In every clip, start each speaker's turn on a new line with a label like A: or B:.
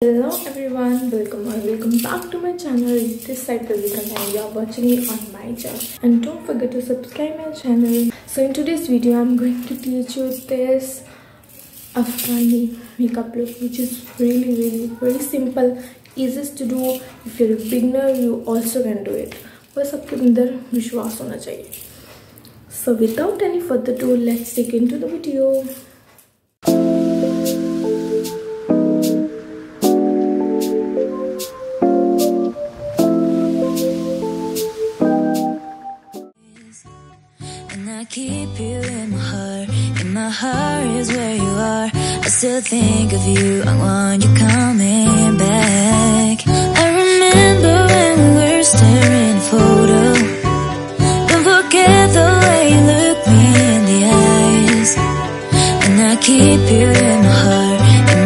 A: Hello everyone, welcome back to my channel. This side Palvi Kanda and you are watching me on my channel. And don't forget to subscribe my channel. So in today's video, I'm going to teach you this Afghani makeup look, which is really very simple, easiest to do. If you're a beginner, you also can do it. बस आपके अंदर विश्वास होना चाहिए. So without any further ado, let's dig into the video.
B: I keep you in my heart is where you are. I still think of you, I want you coming back. I remember when we were staring at a photo. Don't forget the way you look me in the eyes. And I keep you in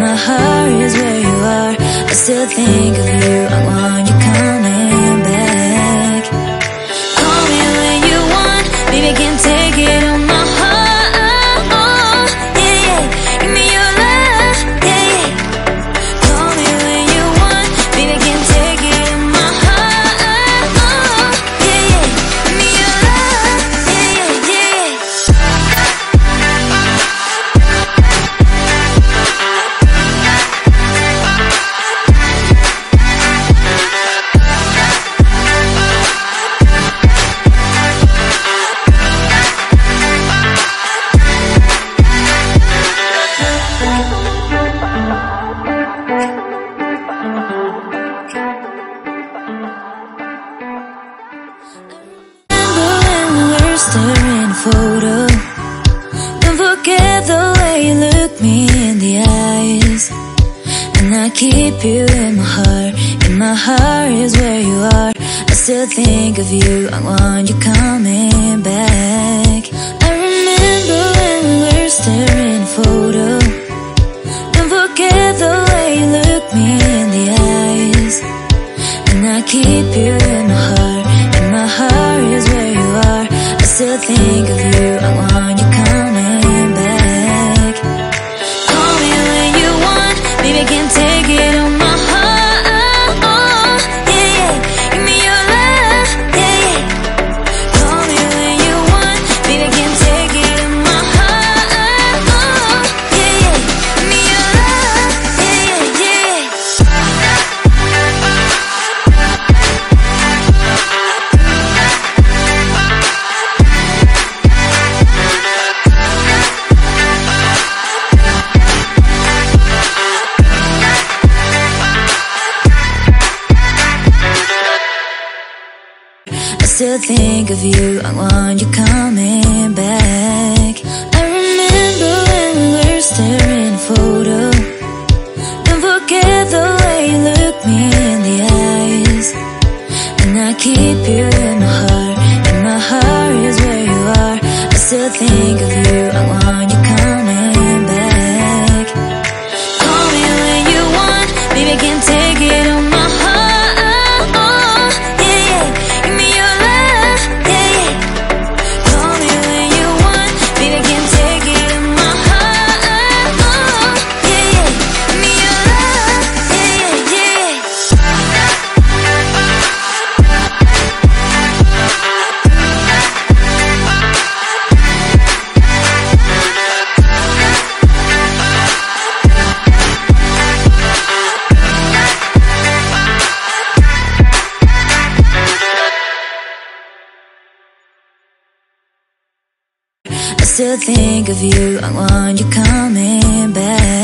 B: my heart is where you are. I still think of you, I want you coming back. Call me when you want, baby, I can't take it on my heart, yeah, yeah. Give me your love, yeah, yeah. Call me when you want, baby, I can't take it on my heart, yeah, yeah. Give me your love, yeah, yeah, staring at a photo. Don't forget the way you look me in the eyes. And I keep you in my heart is where you are. I still think of you, I want you coming back. I remember when we were staring at a photo. Don't forget the way you look me in the eyes. And I keep you in my heart is where you are. I still think of you, I want you coming back. Call me when you want, baby, I can't take it on my heart, yeah, yeah. Give me your love, yeah, yeah. Call me when you want, baby, I can't take it on my heart, yeah, yeah. Give me your love, yeah, yeah. I still think of you, I want you coming back. I remember when we were staring at a photo. Don't forget the way you look me in the eyes. And I keep you in my heart is where you are. I still think of you, I want you coming back. Call me when you want, baby, I can't take it on my heart, yeah, yeah. Give me your love, yeah, yeah. Call me when you want, baby, I can't take it on my heart, yeah, yeah. Give me your love, yeah, yeah. I still think of you, I want you coming back.